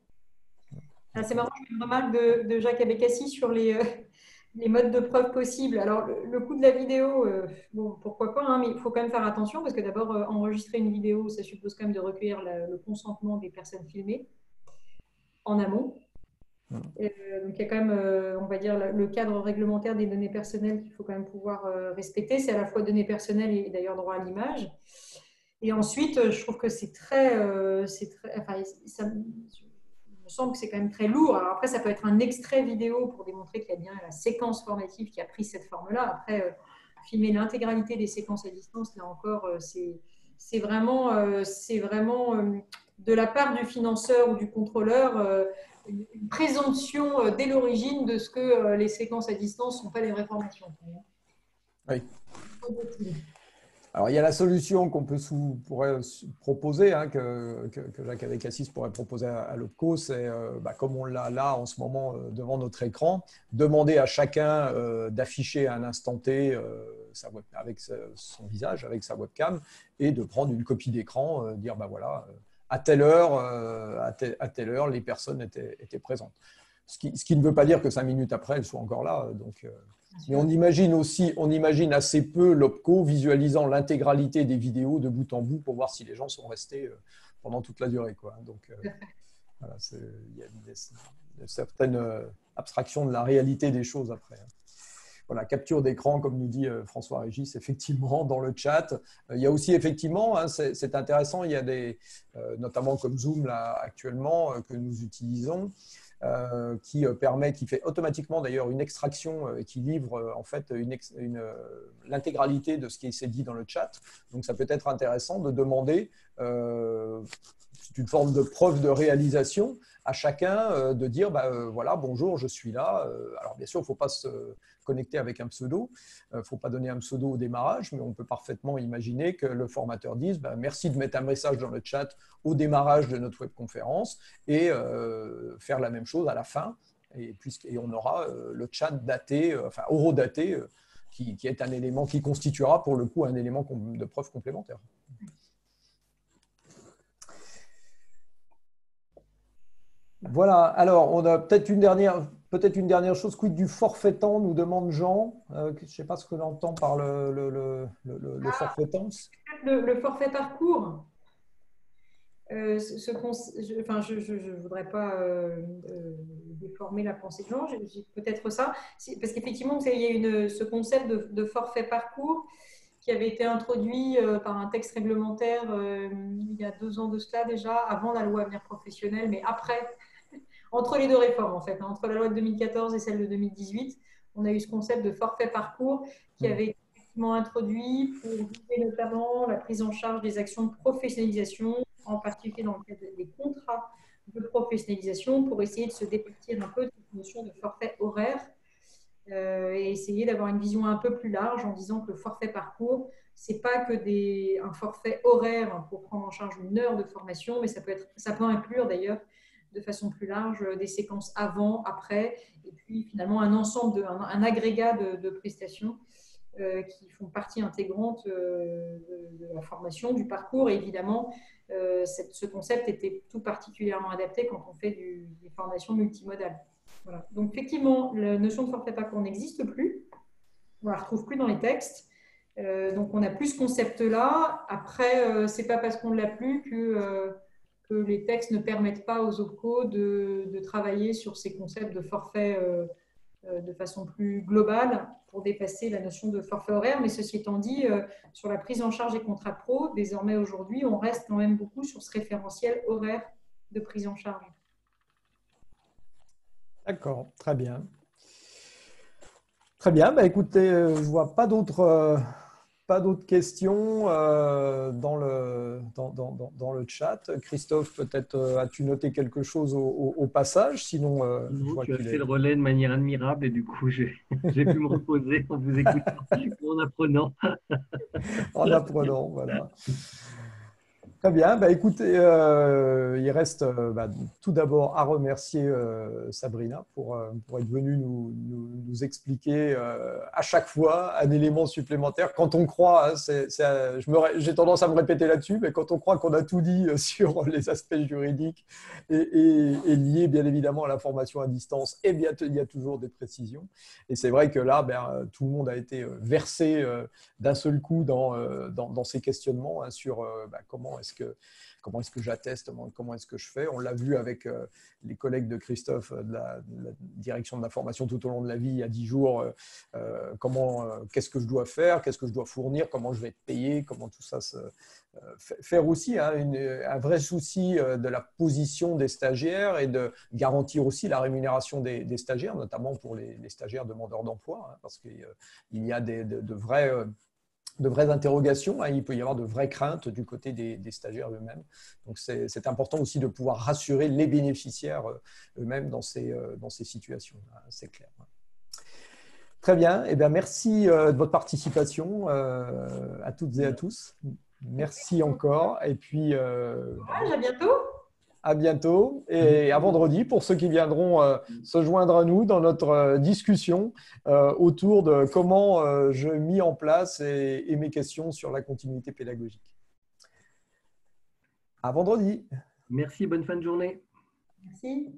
C'est marrant, j'ai une remarque de Jacques Abécassi sur les modes de preuve possibles. Alors, le coût de la vidéo, bon, pourquoi pas, hein, mais il faut quand même faire attention parce que d'abord, enregistrer une vidéo, ça suppose quand même de recueillir le consentement des personnes filmées en amont. Donc, il y a quand même, on va dire, le cadre réglementaire des données personnelles qu'il faut quand même pouvoir respecter. C'est à la fois données personnelles et d'ailleurs droit à l'image. Et ensuite, je trouve que c'est très, enfin, ça me semble que c'est quand même très lourd. Alors après, ça peut être un extrait vidéo pour démontrer qu'il y a bien la séquence formative qui a pris cette forme-là. Après, filmer l'intégralité des séquences à distance, là encore, c'est vraiment, de la part du financeur ou du contrôleur une présomption dès l'origine de ce que les séquences à distance ne sont pas des vraies formations. Oui. Alors, il y a la solution qu'on pourrait proposer, hein, que Jacques Abécassis pourrait proposer à l'OPCO, c'est, comme on l'a là en ce moment devant notre écran, demander à chacun d'afficher à un instant T avec son visage, avec sa webcam, et de prendre une copie d'écran, dire, voilà, à telle heure, les personnes étaient présentes. Ce qui ne veut pas dire que 5 minutes après, elles soient encore là. Donc, mais on imagine assez peu l'OPCO visualisant l'intégralité des vidéos de bout en bout pour voir si les gens sont restés pendant toute la durée, quoi. Donc, voilà, il y a une certaine abstraction de la réalité des choses après. Voilà, capture d'écran, comme nous dit François Régis, effectivement, dans le chat. Il y a aussi, effectivement, hein, c'est intéressant, il y a notamment comme Zoom, là, actuellement, que nous utilisons, qui fait automatiquement d'ailleurs une extraction qui livre en fait l'intégralité de ce qui s'est dit dans le chat. Donc ça peut être intéressant de demander, c'est une forme de preuve de réalisation à chacun de dire voilà, bonjour, je suis là. Alors bien sûr, il ne faut pas se connecter avec un pseudo, il ne faut pas donner un pseudo au démarrage, mais on peut parfaitement imaginer que le formateur dise merci de mettre un message dans le chat au démarrage de notre webconférence et faire la même chose à la fin. Et on aura le chat daté, horodaté, qui est un élément qui constituera pour le coup un élément de preuve complémentaire. Voilà, alors on a peut-être une dernière chose, quid du forfait temps, nous demande Jean. Je ne sais pas ce que l'on entend par le forfait temps. Le forfait parcours. Je ne voudrais pas déformer la pensée de Jean, peut-être ça, parce qu'effectivement, il y a ce concept de forfait parcours qui avait été introduit par un texte réglementaire il y a 2 ans de cela déjà, avant la loi Avenir Professionnel, mais après, entre les deux réformes en fait, entre la loi de 2014 et celle de 2018, on a eu ce concept de forfait parcours qui avait été effectivement introduit pour viser notamment la prise en charge des actions de professionnalisation, en particulier dans le cadre des contrats de professionnalisation, pour essayer de se départir un peu de cette notion de forfait horaire et essayer d'avoir une vision un peu plus large en disant que le forfait parcours, ce n'est pas que un forfait horaire pour prendre en charge une heure de formation, mais ça peut inclure d'ailleurs de façon plus large des séquences avant, après, et puis finalement un agrégat de prestations qui font partie intégrante de la formation, du parcours. Et évidemment, ce concept était tout particulièrement adapté quand on fait des formations multimodales. Voilà. Donc effectivement, la notion de forfait parcours n'existe plus. On ne la retrouve plus dans les textes. Donc on n'a plus ce concept-là. Après, ce n'est pas parce qu'on ne l'a plus que les textes ne permettent pas aux OPCO de travailler sur ces concepts de forfait de façon plus globale pour dépasser la notion de forfait horaire. Mais ceci étant dit, sur la prise en charge des contrats pro, désormais aujourd'hui, on reste quand même beaucoup sur ce référentiel horaire de prise en charge. D'accord, très bien. Très bien, écoutez, je ne vois pas d'autres questions dans le chat. Christophe, peut-être as-tu noté quelque chose au passage? Sinon, non, tu as fait le relais de manière admirable et du coup, j'ai pu me reposer en vous écoutant ou en apprenant. En apprenant, voilà. Très bien. Écoutez, il reste tout d'abord à remercier Sabrina pour être venue nous expliquer à chaque fois un élément supplémentaire. Quand on croit, hein, j'ai tendance à me répéter là-dessus, mais quand on croit qu'on a tout dit sur les aspects juridiques et liés bien évidemment à la formation à distance, eh bien, il y a toujours des précisions. Et c'est vrai que là, tout le monde a été versé d'un seul coup dans ces questionnements hein, sur comment est-ce comment est-ce que j'atteste, comment est-ce que je fais. On l'a vu avec les collègues de Christophe de la direction de la formation tout au long de la vie il y a 10 jours, qu'est-ce que je dois faire, qu'est-ce que je dois fournir, comment je vais être payé, comment tout ça se… faire aussi un vrai souci de la position des stagiaires et de garantir aussi la rémunération des stagiaires, notamment pour les stagiaires demandeurs d'emploi, parce qu'il y a de vraies interrogations, il peut y avoir de vraies craintes du côté des stagiaires eux-mêmes. Donc, c'est important aussi de pouvoir rassurer les bénéficiaires eux-mêmes dans ces situations, c'est clair. Très bien, eh bien, merci de votre participation à toutes et à tous. Merci encore. Et puis, À bientôt. À bientôt et à vendredi pour ceux qui viendront se joindre à nous dans notre discussion autour de comment je mis en place et mes questions sur la continuité pédagogique. À vendredi. Merci, bonne fin de journée. Merci.